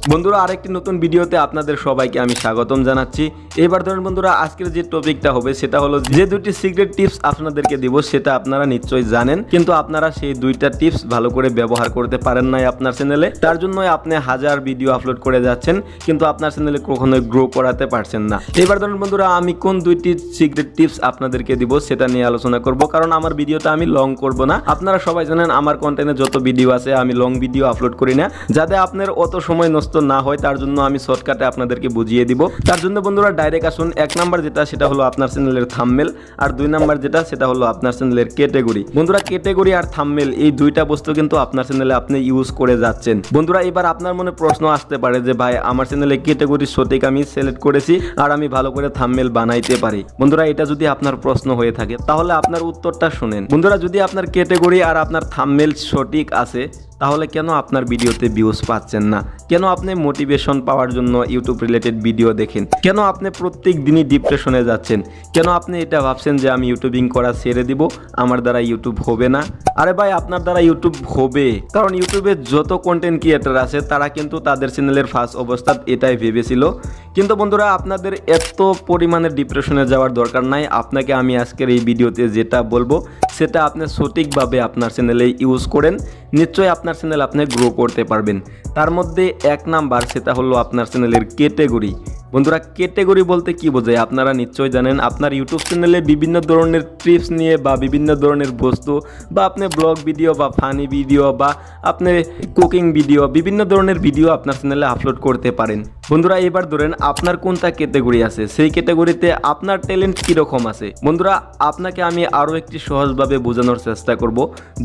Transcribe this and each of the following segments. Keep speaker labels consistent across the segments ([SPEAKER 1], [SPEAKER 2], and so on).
[SPEAKER 1] বন্ধুরা আরেকটি নতুন ভিডিওতে আপনাদের সবাইকে আমি স্বাগতম জানাচ্ছি। এবার ধরেন বন্ধুরা আজকের যে টপিকটা হবে সেটা হলো যে দুটি সিক্রেট টিপস আপনাদেরকে দিব সেটা আপনারা নিশ্চয়ই জানেন, কিন্তু আপনারা সেই দুইটা টিপস ভালো করে ব্যবহার করতে পারেন নাই আপনার চ্যানেলে। তার জন্যই আপনি হাজার ভিডিও আপলোড করে যাচ্ছেন কিন্তু আপনার চ্যানেলে কখনোই গ্রো করাতে পারছেন না। এবার ধরেন বন্ধুরা আমি কোন দুইটি সিক্রেট টিপস আপনাদেরকে দিব সেটা নিয়ে আলোচনা করব, কারণ আমার ভিডিওটা আমি লং করব না। আপনারা সবাই জানেন আমার কন্টেন্টে যত ভিডিও আছে আমি লং ভিডিও আপলোড করি না, যাতে আপনার অত সময় নষ্ট না হয় তার জন্য আমি শর্টকাটে আপনাদেরকে বুঝিয়ে দিব। তার জন্য বন্ধুরা ডাইরেক্ট আসুন। এক নাম্বার যেটা সেটা হলো আপনার চ্যানেলের থাম্বনেল, আর দুই নাম্বার যেটা সেটা হলো আপনার চ্যানেলের ক্যাটাগরি। বন্ধুরা ক্যাটাগরি আর থাম্বনেল এই দুইটা বস্তু কিন্তু আপনার চ্যানেলে আপনি ইউজ করে যাচ্ছেন। বন্ধুরা এবার আপনার মনে প্রশ্ন আসতে পারে যে ভাই আমার চ্যানেলে ক্যাটাগরি সঠিক আমি সিলেক্ট করেছি আর আমি ভালো করে থাম্বনেল বানাইতে পারি। বন্ধুরা এটা যদি আপনার প্রশ্ন হয়ে থাকে তাহলে আপনার উত্তরটা শুনেন। বন্ধুরা যদি আপনার ক্যাটাগরি আর আপনার থাম্বনেল সঠিক আছে তাহলে কেন আপনার ভিডিওতে ভিউজ পাচ্ছেন না? কেন আপনি মোটিভেশন পাওয়ার জন্য ইউটিউব রিলেটেড ভিডিও দেখেন? কেন আপনি প্রত্যেক দিনই ডিপ্রেশনে যাচ্ছেন? কেন আপনি এটা ভাবছেন যে আমি ইউটিউবিং করা ছেড়ে দিব, আমার দ্বারা ইউটিউব হবে না? আরে ভাই আপনার দ্বারা ইউটিউব হবে, কারণ ইউটিউবে যত কন্টেন্ট ক্রিয়েটর আছে তারা কিন্তু তাদের চ্যানেলের ফার্স্ট অবস্থা এটাই ভেবেছিল। কিন্তু বন্ধুরা আপনাদের এত পরিমাণে ডিপ্রেশনে যাওয়ার দরকার নাই। আপনাকে আমি আজকের এই ভিডিওতে যেটা বলবো সেটা আপনি সঠিকভাবে আপনার চ্যানেলে ইউজ করেন, নিশ্চয়ই আপনার চ্যানেল আপনি গ্রো করতে পারবেন। তার মধ্যে এক নাম্বার সেটা হলো আপনার চ্যানেলের ক্যাটাগরি। বন্ধুরা ক্যাটাগরি বলতে কি বোঝায় আপনারা নিশ্চয়ই জানেন। আপনার ইউটিউব চ্যানেলে বিভিন্ন ধরনের টিপস নিয়ে বা বিভিন্ন ধরনের বস্তু বা আপনি ব্লগ ভিডিও বা ফানি ভিডিও বা আপনি কুকিং ভিডিও বিভিন্ন ধরনের ভিডিও আপনার চ্যানেলে আপলোড করতে পারেন। বন্ধুরা এবার ধরেন আপনার কোনটা ক্যাটাগরি আছে, সেই ক্যাটাগরিতে আপনার ট্যালেন্ট কীরকম আছে। বন্ধুরা আপনাকে আমি আরও একটি সহজভাবে বোঝানোর চেষ্টা করব।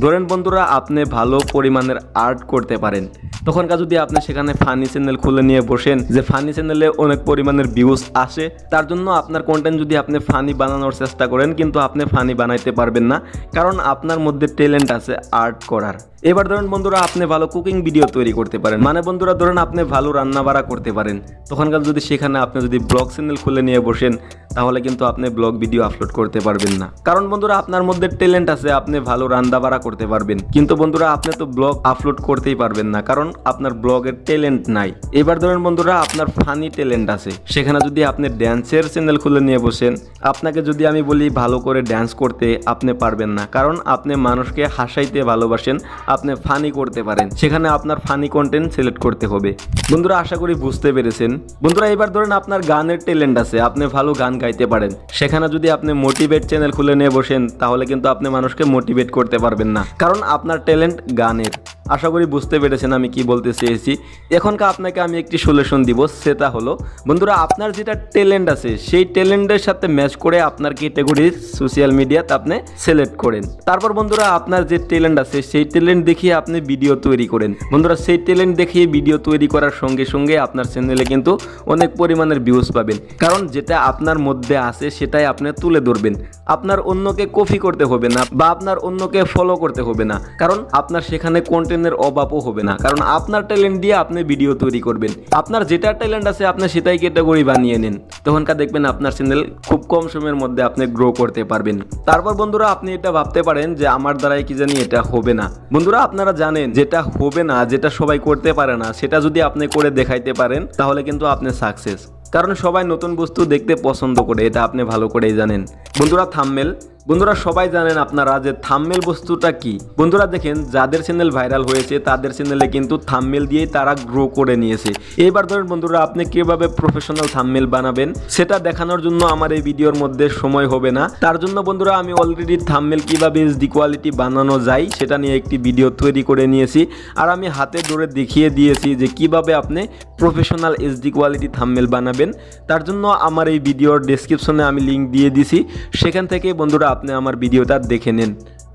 [SPEAKER 1] ধরেন বন্ধুরা আপনি ভালো পরিমাণের আর্ট করতে পারেন, তখনকার যদি আপনি সেখানে ফানি চ্যানেল খুলে নিয়ে বসেন যে ফানি চ্যানেলে অনেক পরিমাণের ভিউজ আসে, তার জন্য আপনার কন্টেন্ট যদি আপনি ফানি বানানোর চেষ্টা করেন কিন্তু আপনি ফানি বানাইতে পারবেন না, কারণ আপনার মধ্যে ট্যালেন্ট আছে আর্ট করার। এবার ধরেন বন্ধুরা আপনি ভালো কুকিং ভিডিও তৈরি করতে পারেন, মানে বন্ধুরা ধরেন আপনি ভালো রান্না বাড়া করতে পারেন, তখনকার যদি সেখানে আপনি যদি ব্লগ চ্যানেল খুলে নিয়ে বসেন তাহলে কিন্তু আপনি ব্লগ ভিডিও আপলোড করতে পারবেন না, কারণ বন্ধুরা আপনার মধ্যে ট্যালেন্ট আছে, আপনি ভালো রান্না বাড়া করতে পারবেন, কিন্তু বন্ধুরা আপনি তো ব্লগ আপলোড করতেই পারবেন না, কারণ আপনার ব্লগের ট্যালেন্ট নাই। এবার ধরেন বন্ধুরা আপনার ফানি ট্যালেন্ট আছে, সেখানে যদি আপনি ড্যান্সের চ্যানেল খুলে নিয়ে বসেন, আপনাকে যদি আমি বলি ভালো করে ড্যান্স করতে আপনি পারবেন না, কারণ আপনি মানুষকে হাসাইতে ভালোবাসেন, আপনি ফানি করতে পারেন, সেখানে আপনার ফানি কন্টেন্ট সিলেক্ট করতে হবে। বন্ধুরা আশা করি বুঝতে পেরেছেন। বন্ধুরা এবার ধরেন আপনার গানের ট্যালেন্ট আছে, আপনি ভালো গান গাইতে পারেন, সেখানে যদি আপনি মোটিভেট চ্যানেল খুলে নিয়ে বসেন তাহলে কিন্তু আপনি মানুষকে মোটিভেট করতে পারবেন না, কারণ আপনার ট্যালেন্ট গানের। আশা করি বুঝতে পেরেছেন আমি কি বলতে চেয়েছি। এখনকার আপনাকে আমি একটি সলিউশন দিব, সেটা হলো বন্ধুরা আপনার যেটা ট্যালেন্ট আছে সেই ট্যালেন্টের সাথে ম্যাচ করে আপনার ক্যাটাগরি সোশ্যাল মিডিয়াতে আপনি সিলেক্ট করেন। তারপর বন্ধুরা আপনার যে ট্যালেন্ট আছে সেই ট্যালেন্ট দেখিয়ে আপনি ভিডিও তৈরি করেন। বন্ধুরা সেই ট্যালেন্ট দেখিয়ে ভিডিও তৈরি করার সঙ্গে সঙ্গে আপনার চ্যানেলে কিন্তু অনেক পরিমাণের ভিউজ পাবেন, কারণ যেটা আপনার মধ্যে আছে সেটাই আপনি তুলে ধরবেন। আপনার অন্যকে কপি করতে হবে না বা আপনার অন্যকে ফলো করতে হবে না, কারণ আপনার সেখানে কন্টেন্টের অভাবও হবে না, কারণ আপনার ট্যালেন্ট দিয়ে আপনি ভিডিও তৈরি করবেন। আপনার যেটা ট্যালেন্ট আছে আপনি সেটাই ক্যাটাগরি বানিয়ে নিন, তখনকার দেখবেন আপনার চ্যানেল খুব কম সময়ের মধ্যে আপনি গ্রো করতে পারবেন। তারপর বন্ধুরা আপনি এটা ভাবতে পারেন যে আমার দ্বারাই কি জানি এটা হবে না। বন্ধুরা আপনারা জানেন যেটা হবে না, যেটা সবাই করতে পারে না, সেটা যদি আপনি করে দেখাইতে পারেন তাহলে কিন্তু আপনি সাকসেস, কারণ সবাই নতুন বস্তু দেখতে পছন্দ করে, এটা আপনি ভালো করেই জানেন। বন্ধুরা থাম্বনেল, বন্ধুরা সবাই জানেন আপনারা যে থাম্বনেল বস্তুটা কি। বন্ধুরা দেখেন যাদের চ্যানেল ভাইরাল হয়েছে তাদের চ্যানেলে কিন্তু থাম্বনেল দিয়েই তারা গ্রো করে নিয়েছে। এবার ধরেন বন্ধুরা আপনি কিভাবে প্রফেশনাল থাম্বনেল বানাবেন সেটা দেখানোর জন্য আমার এই ভিডিওর মধ্যে সময় হবে না। তার জন্য বন্ধুরা আমি অলরেডি থাম্বনেল কিভাবে এইচডি কোয়ালিটি বানানো যায় সেটা নিয়ে একটি ভিডিও তৈরি করে নিয়েছি, আর আমি হাতে ধরে দেখিয়ে দিয়েছি যে কিভাবে আপনি প্রফেশনাল এইচডি কোয়ালিটি থাম্বনেল বানাবেন। তার জন্য আমার এই ভিডিওর ডেসক্রিপশনে আমি লিঙ্ক দিয়ে দিছি, সেখান থেকে বন্ধুরা আপনি আমার ভিডিওটা দেখে নেন।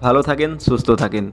[SPEAKER 1] ভালো থাকেন, সুস্থ থাকেন।